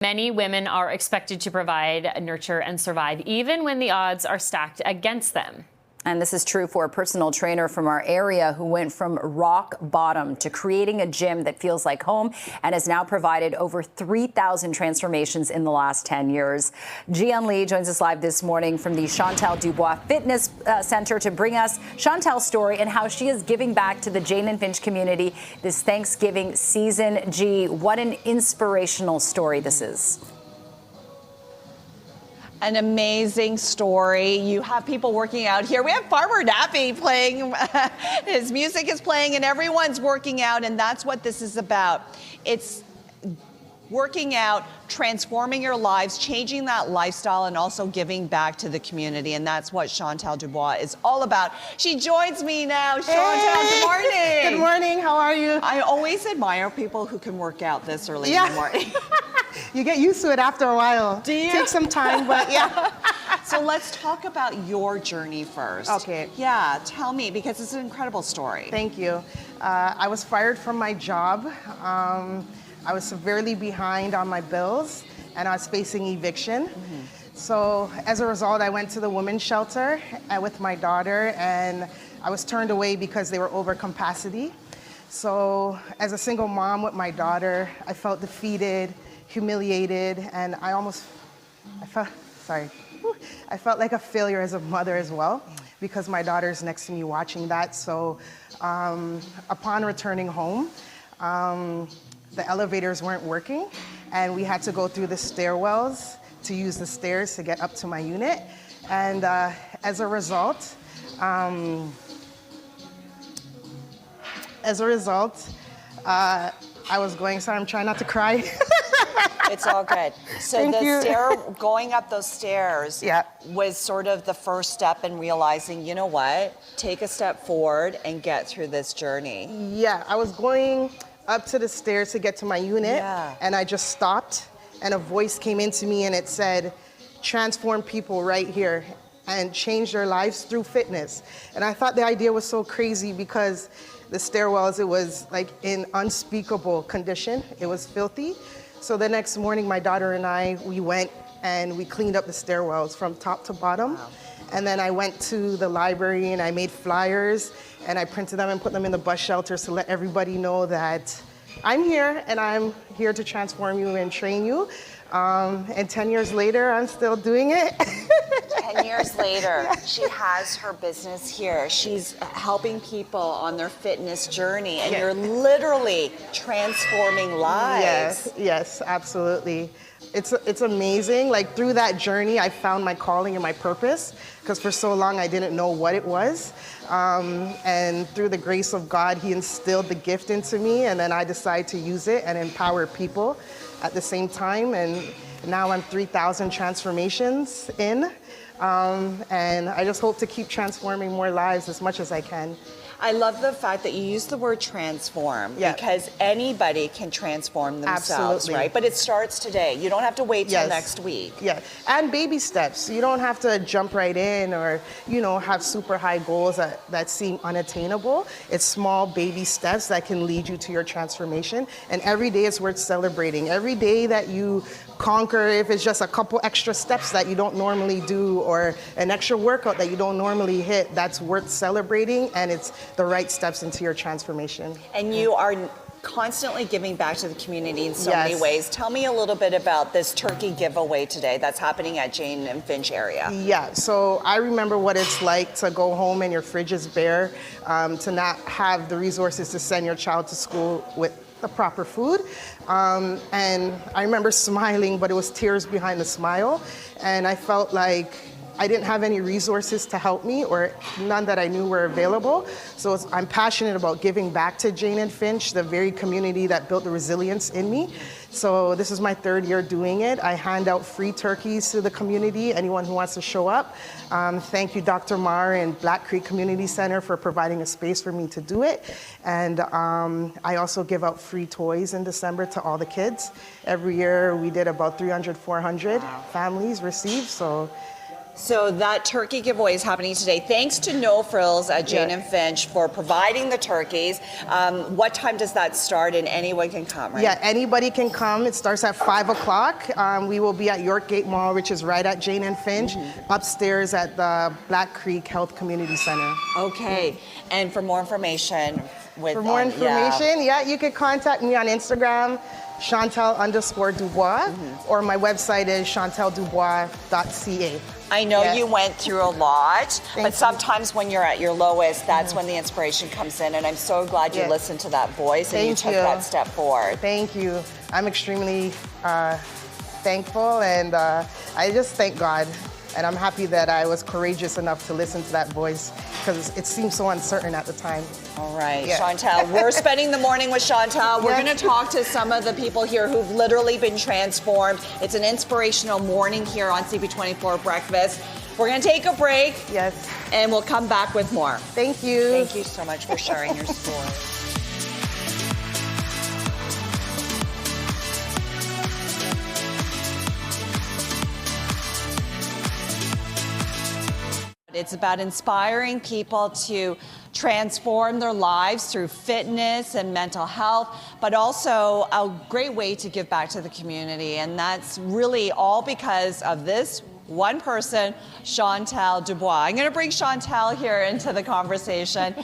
Many women are expected to provide, nurture, and survive, even when the odds are stacked against them. And this is true for a personal trainer from our area who went from rock bottom to creating a gym that feels like home and has now provided over 3,000 transformations in the last 10 years. Jian Lee joins us live this morning from the Shontelle Dubois Fitness Center to bring us Shontelle's story and how she is giving back to the Jane and Finch community this Thanksgiving season. G, what an inspirational story this is. An amazing story. You have people working out here. We have Farmer Nappy playing. His music is playing and everyone's working out, and that's what this is about. It's working out, transforming your lives, changing that lifestyle, and also giving back to the community. And that's what Shontelle Dubois is all about. She joins me now. Shontelle, good morning. Good morning. How are you? I always admire people who can work out this early in the morning. You get used to it after a while. Do you? Takes some time, but yeah. So let's talk about your journey first. Okay. Yeah, tell me, because it's an incredible story. Thank you. I was fired from my job. I was severely behind on my bills, and I was facing eviction. So as a result, I went to the women's shelter with my daughter, and I was turned away because they were over capacity. So as a single mom with my daughter, I felt defeated, humiliated, and I felt like a failure as a mother as well, because my daughter's next to me watching that. So upon returning home, the elevators weren't working, and we had to go through the stairwells to use the stairs to get up to my unit. And as a result, I was going, sorry, I'm trying not to cry. It's all good. So going up those stairs was sort of the first step in realizing, you know what, take a step forward and get through this journey. Yeah, I was going up to the stairs to get to my unit, and I just stopped, and a voice came into me and it said, transform people right here and change their lives through fitness. And I thought the idea was so crazy because the stairwells, it was like in unspeakable condition. It was filthy. So the next morning, my daughter and I, we went and we cleaned up the stairwells from top to bottom. Wow. And then I went to the library and I made flyers and I printed them and put them in the bus shelters to let everybody know that I'm here and I'm here to transform you and train you. And 10 years later, I'm still doing it. 10 years later, she has her business here. She's helping people on their fitness journey, and you're literally transforming lives. Yes, absolutely. It's amazing. Like through that journey, I found my calling and my purpose, because for so long I didn't know what it was. And through the grace of God, He instilled the gift into me, and then I decided to use it and empower people at the same time. And now I'm 3,000 transformations in. And I just hope to keep transforming more lives as much as I can. I love the fact that you use the word transform, because anybody can transform themselves, right? But it starts today. You don't have to wait till next week. Yeah, and baby steps. You don't have to jump right in or, you know, have super high goals that seem unattainable. It's small baby steps that can lead you to your transformation. And every day is worth celebrating. Every day that you conquer, if it's just a couple extra steps that you don't normally do or an extra workout that you don't normally hit, that's worth celebrating, and it's the right steps into your transformation. And you are constantly giving back to the community in so many ways. Tell me a little bit about this turkey giveaway today that's happening at Jane and Finch area. Yeah, so I remember what it's like to go home and your fridge is bare, to not have the resources to send your child to school with the proper food. And I remember smiling, but it was tears behind the smile. And I felt like I didn't have any resources to help me, or none that I knew were available. So I'm passionate about giving back to Jane and Finch, the very community that built the resilience in me. So this is my 3rd year doing it. I hand out free turkeys to the community, anyone who wants to show up. Thank you, Dr. Marr and Black Creek Community Center for providing a space for me to do it. And I also give out free toys in December to all the kids. Every year we did about 300, 400 families receive. So that turkey giveaway is happening today. Thanks to No Frills at Jane and Finch for providing the turkeys. What time does that start, and anyone can come, right? Yeah, anybody can come. It starts at 5 o'clock. We will be at Yorkgate Mall, which is right at Jane and Finch, upstairs at the Black Creek Health Community Center. Okay, and for more information, For more information, you can contact me on Instagram, Shontelle_Dubois, or my website is chontelledubois.ca. I know you went through a lot, but you. sometimes when you're at your lowest, that's when the inspiration comes in, and I'm so glad you listened to that voice and you took that step forward. Thank you. I'm extremely thankful, and I just thank God. And I'm happy that I was courageous enough to listen to that voice, because it seemed so uncertain at the time. All right, Shontelle, we're spending the morning with Shontelle. We're going to talk to some of the people here who've literally been transformed. It's an inspirational morning here on CP24 Breakfast. We're going to take a break. Yes. And we'll come back with more. Thank you. Thank you so much for sharing your story. It's about inspiring people to transform their lives through fitness and mental health, but also a great way to give back to the community. And that's really all because of this one person, Shontelle Dubois. I'm going to bring Shontelle here into the conversation.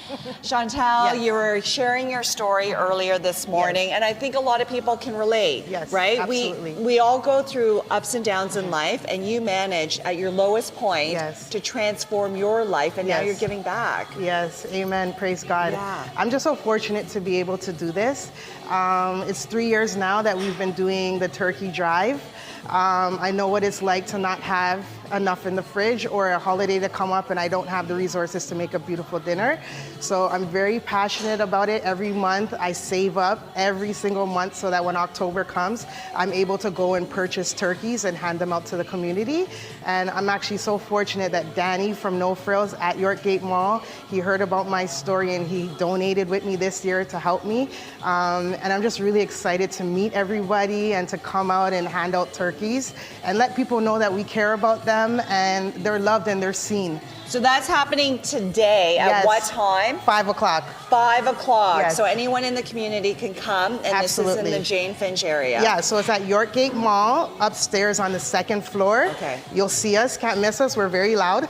Shontelle, you were sharing your story earlier this morning, and I think a lot of people can relate, right? Absolutely. We all go through ups and downs in life, and you managed at your lowest point to transform your life, and now you're giving back. Yes, amen, praise God. I'm just so fortunate to be able to do this. It's 3 years now that we've been doing the turkey drive. I know what it's like to not have enough in the fridge, or a holiday to come up and I don't have the resources to make a beautiful dinner. So I'm very passionate about it. Every month I save up every single month so that when October comes, I'm able to go and purchase turkeys and hand them out to the community. And I'm actually so fortunate that Danny from No Frills at Yorkgate Mall, he heard about my story and he donated with me this year to help me. And I'm just really excited to meet everybody and to come out and hand out turkeys and let people know that we care about them and they're loved and they're seen. So that's happening today at what time? 5 o'clock. 5 o'clock. Yes. So anyone in the community can come, and this is in the Jane Finch area. Yeah, so it's at Yorkgate Mall, upstairs on the 2nd floor. Okay. You'll see us, can't miss us, we're very loud.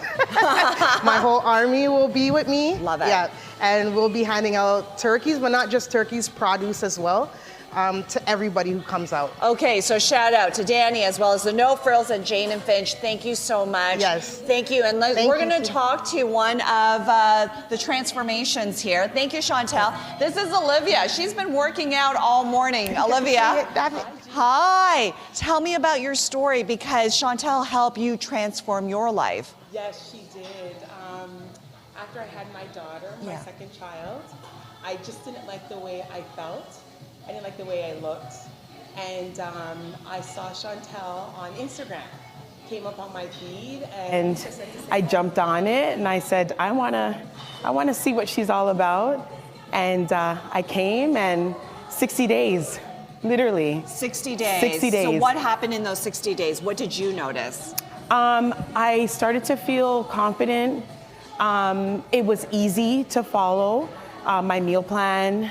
My whole army will be with me. Love it. Yeah, and we'll be handing out turkeys, but not just turkeys, produce as well. To everybody who comes out. Okay, so shout out to Danny as well as the No Frills and Jane and Finch. Thank you so much. Yes. Thank you. And we're going to talk to one of the transformations here. Thank you, Shontelle. This is Olivia. She's been working out all morning. Olivia. Hi. Tell me about your story, because Shontelle helped you transform your life. Yes, she did. After I had my daughter, my second child, I just didn't like the way I felt. I didn't like the way I looked. And I saw Shontelle on Instagram. Came up on my feed, and I jumped on it and I said, I wanna see what she's all about. And I came, and 60 days, literally. 60 days. 60 days. So what happened in those 60 days? What did you notice? I started to feel confident. It was easy to follow. My meal plan,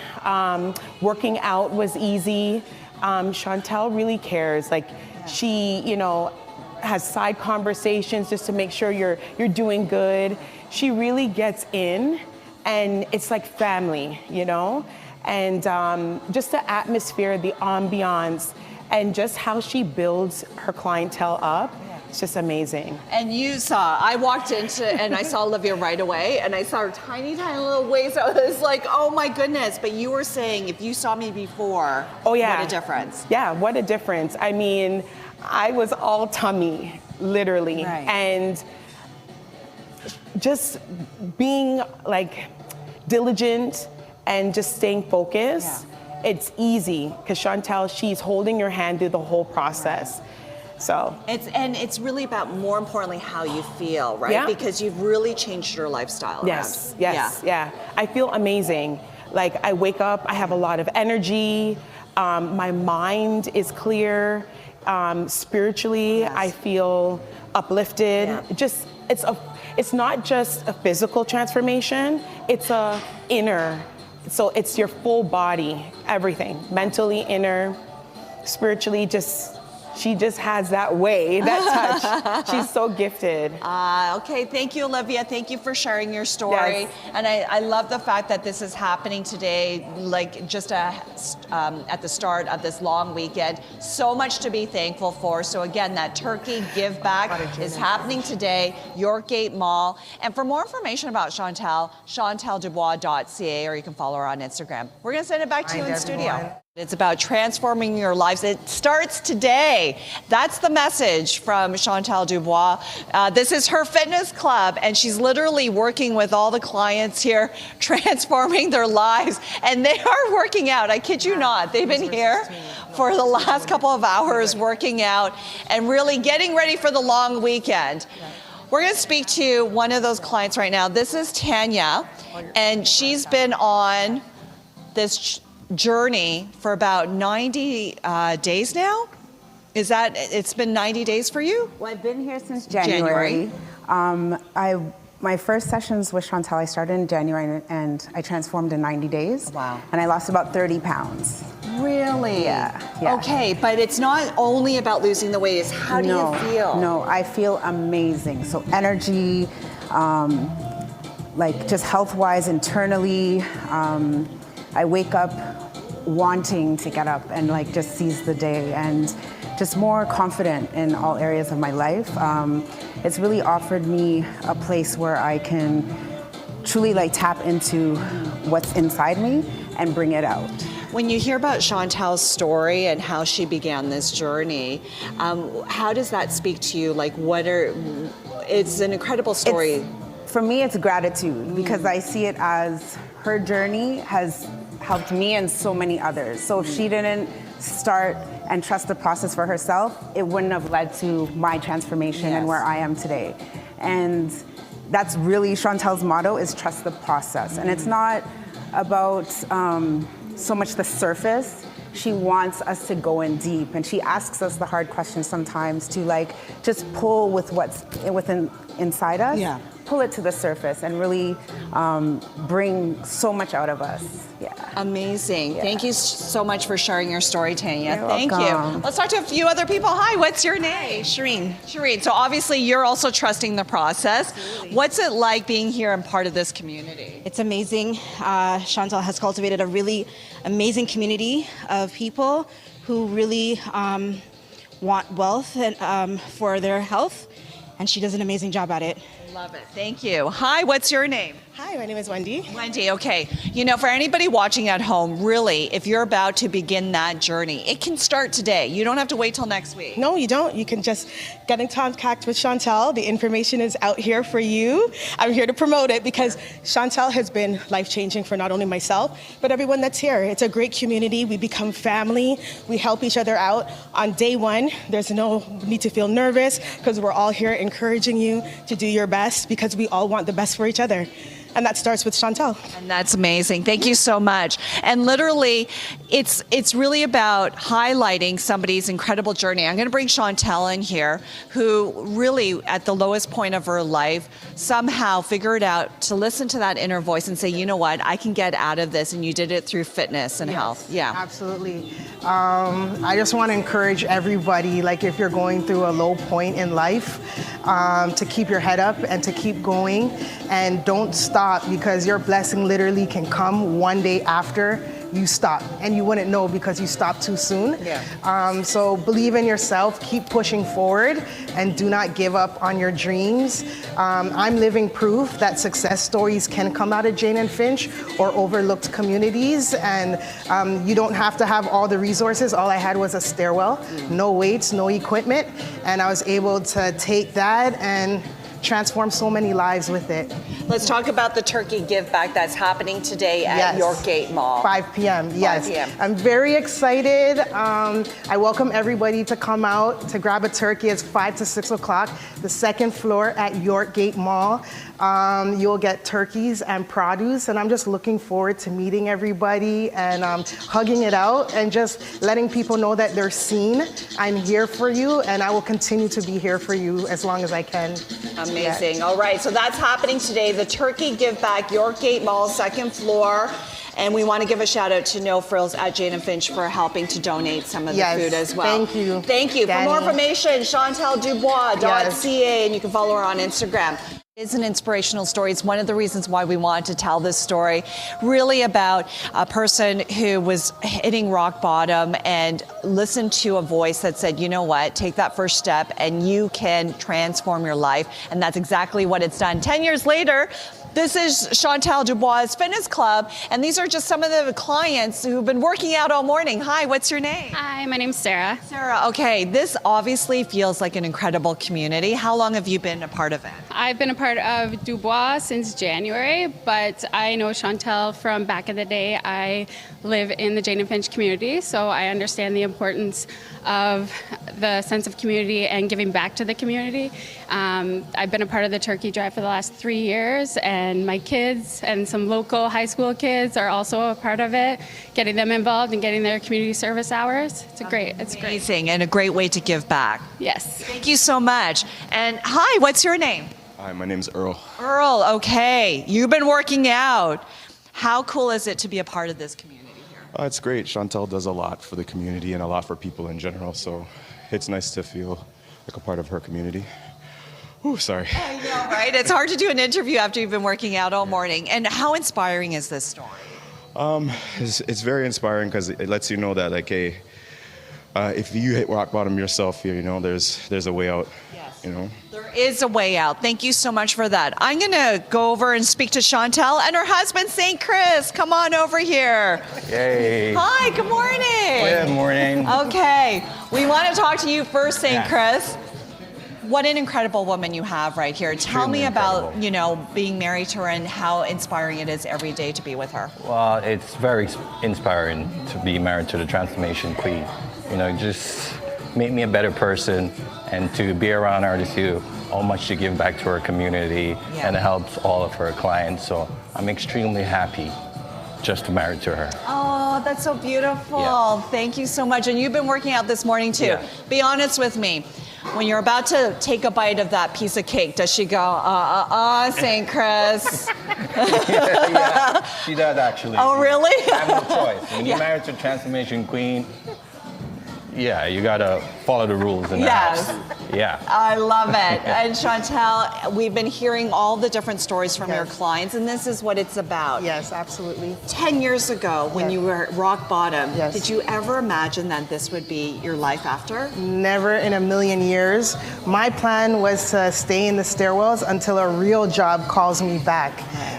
working out was easy. Shontelle really cares. Like, she, has side conversations just to make sure you're doing good. She really gets in, and it's like family, And just the atmosphere, the ambiance, and just how she builds her clientele up. It's just amazing. And I walked into, and I saw Olivia right away, and I saw her tiny, tiny little waist. I was like, oh my goodness. But you were saying, if you saw me before, what a difference. Yeah, what a difference. I mean, I was all tummy, literally. Right. And just being like diligent and just staying focused, it's easy, because Shontelle, she's holding your hand through the whole process. So it's really about, more importantly, how you feel, right? Yeah. Because you've really changed your lifestyle. Yes. I feel amazing. Like, I wake up, I have a lot of energy. My mind is clear. Spiritually, I feel uplifted. It's not just a physical transformation, it's a inner. So it's your full body, everything, mentally, inner, spiritually, she just has that way, that touch. She's so gifted. Okay, thank you, Olivia. Thank you for sharing your story. Yes. And I love the fact that this is happening today, like just at the start of this long weekend. So much to be thankful for. So again, that turkey give back is happening today, Yorkgate Mall. And for more information about Shontelle, ChontellDubois.ca, or you can follow her on Instagram. We're gonna send it back to you in studio. It's about transforming your lives. It starts today. That's the message from Shontelle Dubois. This is her fitness club, and she's literally working with all the clients here, transforming their lives. And they are working out. I kid you not. They've been here for the last couple of hours working out and really getting ready for the long weekend. We're going to speak to one of those clients right now. This is Tanya, and she's been on this journey for about 90 days now. It's been 90 days for you? Well, I've been here since January. My first sessions with Shontelle, I started in January, and I transformed in 90 days. Wow. And I lost about 30 pounds. Really? Yeah. Okay, but it's not only about losing the weight, it's how do you feel? No, I feel amazing. So energy, like just health-wise, internally, I wake up wanting to get up and like just seize the day, and just more confident in all areas of my life. It's really offered me a place where I can truly like tap into what's inside me and bring it out. When you hear about Shontelle's story and how she began this journey, how does that speak to you? Like, it's an incredible story. For me, it's gratitude, because I see it as her journey has helped me and so many others. So if she didn't start and trust the process for herself, it wouldn't have led to my transformation and where I am today. And that's really Shontelle's motto, is trust the process. And it's not about so much the surface. She wants us to go in deep, and she asks us the hard questions sometimes to like just pull with what's inside us, pull it to the surface, and really bring so much out of us. Amazing. Thank you so much for sharing your story, Tanya. You're Thank welcome. you. Let's talk to a few other people. Hi, what's your name? Shireen. Shireen. So obviously you're also trusting the process. Absolutely. What's it like being here and part of this community? It's amazing. Shontelle has cultivated a really amazing community of people who really want wealth and for their health, and she does an amazing job at it. Love it. Thank you. Hi, what's your name? Hi, my name is Wendy. Wendy, okay. You know, for anybody watching at home, really, if you're about to begin that journey, it can start today. You don't have to wait till next week. No, you don't. You can just get in contact with Shontelle. The information is out here for you. I'm here to promote it because Shontelle has been life-changing for not only myself, but everyone that's here. It's a great community. We become family. We help each other out. On day one, there's no need to feel nervous because we're all here encouraging you to do your best, because we all want the best for each other. And that starts with Shontelle. And that's amazing. Thank you so much. And literally, it's really about highlighting somebody's incredible journey. I'm going to bring Shontelle in here, who really, at the lowest point of her life, somehow figured out to listen to that inner voice and say, you know what, I can get out of this. And you did it through fitness and health. Yeah. Absolutely. I just want to encourage everybody, like if you're going through a low point in life, to keep your head up and to keep going, and don't stop, because your blessing literally can come one day after you stop, and you wouldn't know because you stopped too soon. So believe in yourself, keep pushing forward, and do not give up on your dreams. I'm living proof that success stories can come out of Jane and Finch or overlooked communities, and you don't have to have all the resources. All I had was a stairwell, no weights, no equipment, and I was able to take that and transform so many lives with it. Let's talk about the turkey give back that's happening today at Yes. Yorkgate Mall. 5 p.m. Yes. 5 p.m. I'm very excited. I welcome everybody to come out to grab a turkey. It's 5 to 6 o'clock, the second floor at Yorkgate Mall. You'll get turkeys and produce, and I'm just looking forward to meeting everybody and hugging it out and just letting people know that they're seen. I'm here for you, and I will continue to be here for you as long as I can. Amazing. All right, so that's happening today. The Turkey Give Back, Yorkgate Mall, second floor. And we want to give a shout out to No Frills at Jane and Finch for helping to donate some of the food as well. Thank you. Thank you. Danny. For more information, ChontellDubois.ca, Yes. and you can follow her on Instagram. It's an inspirational story. It's one of the reasons why we wanted to tell this story, really about a person who was hitting rock bottom and listened to a voice that said, you know what, take that first step and you can transform your life. And that's exactly what it's done. 10 years later, this is Shontelle Dubois' Fitness Club, and these are just some of the clients who've been working out all morning. Hi, what's your name? Hi, my name's Sarah. Sarah, okay, this obviously feels like an incredible community. How long have you been a part of it? I've been a part of Dubois since January, but I know Shontelle from back in the day. I live in the Jane and Finch community, so I understand the importance of the sense of community and giving back to the community. I've been a part of the turkey drive for the last 3 years, and my kids and some local high school kids are also a part of it, getting them involved and getting their community service hours. It's great. Amazing, and a great way to give back. Yes. Thank you so much. And hi, what's your name? Hi, my name's Earl. Earl, okay. You've been working out. How cool is it to be a part of this community here? It's great. Shontelle does a lot for the community and a lot for people in general, so it's nice to feel like a part of her community. Ooh, sorry. I know, right? It's hard to do an interview after you've been working out all morning. And how inspiring is this story? It's very inspiring because it lets you know that, like, hey, if you hit rock bottom yourself, you know, there's a way out. Yes. You know. There is a way out. Thank you so much for that. I'm going to go over and speak to Shontelle and her husband, St. Chris. Come on over here. Yay. Hi, good morning. Good morning. Okay, we want to talk to you first, St. Yeah. Chris. What an incredible woman you have right here. Tell me about, incredible. you know, being married to her and how inspiring it is every day to be with her. Well, it's very inspiring to be married to the Transformation Queen. You know, just make me a better person, and to be around her to see how much she give back to her community and it helps all of her clients. So I'm extremely happy just to be married to her. Oh, that's so beautiful. Yeah. Thank you so much. And you've been working out this morning too. Yeah. Be honest with me. When you're about to take a bite of that piece of cake, does she go, St. Chris? Yeah, she does actually. Oh, really? I have no choice. When you're married to a Transformation Queen, yeah, you gotta follow the rules in the Yes. house. Yeah. I love it. And Shontelle, we've been hearing all the different stories from your clients, and this is what it's about. Yes, absolutely. 10 years ago, when you were at rock bottom, Yes. did you ever imagine that this would be your life after? Never in a million years. My plan was to stay in the stairwells until a real job calls me back.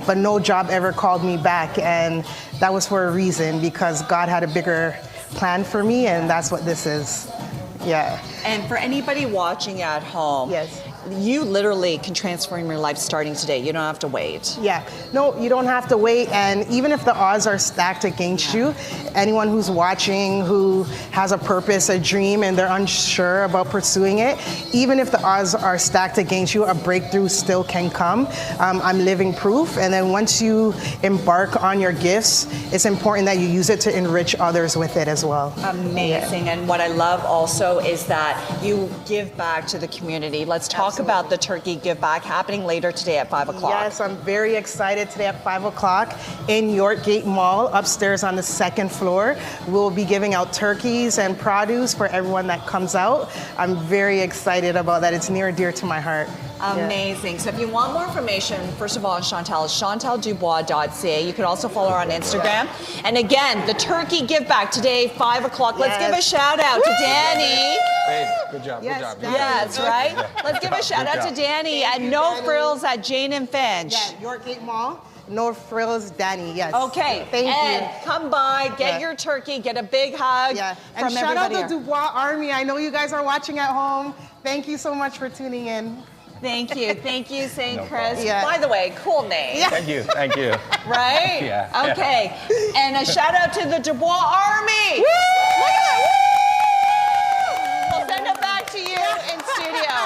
But no job ever called me back, and that was for a reason, because God had a bigger plan for me, and that's what this is. Yeah. And for anybody watching at home, Yes. you literally can transform your life starting today. You don't have to wait. Yeah, no, you don't have to wait. And even if the odds are stacked against you, anyone who's watching who has a purpose, a dream, and they're unsure about pursuing it, even if the odds are stacked against you, a breakthrough still can come. I'm living proof. And then once you embark on your gifts, it's important that you use it to enrich others with it as well. Amazing. And what I love also is that you give back to the community. Let's talk about the turkey give back happening later today at 5 o'clock. Yes, I'm very excited today at 5 o'clock in Yorkgate Mall, upstairs on the second floor. We'll be giving out turkeys and produce for everyone that comes out. I'm very excited about that. It's near and dear to my heart. Amazing. So if you want more information, first of all, on Shontelle, ChontellDubois.ca. You can also follow her on Instagram. And again, the turkey give back today, 5 o'clock. Let's give a shout out to Danny. Hey, good job, Yes, good job. Danny. Yes, right? Let's give a shout out to Danny at No Frills at Jane and Finch. Yeah, Yorkgate Mall, No Frills, Danny, yes. Okay, Thank and you. come by, get your turkey, get a big hug Yeah, from and shout out everybody the here. Dubois Army. I know you guys are watching at home. Thank you so much for tuning in. Thank you, St. No Chris. problem. Yeah. By the way, cool name. Thank you. Right? Yeah. Okay. And a shout out to the Dubois Army. Woo! Look at that. Woo! We'll send it back to you in studio.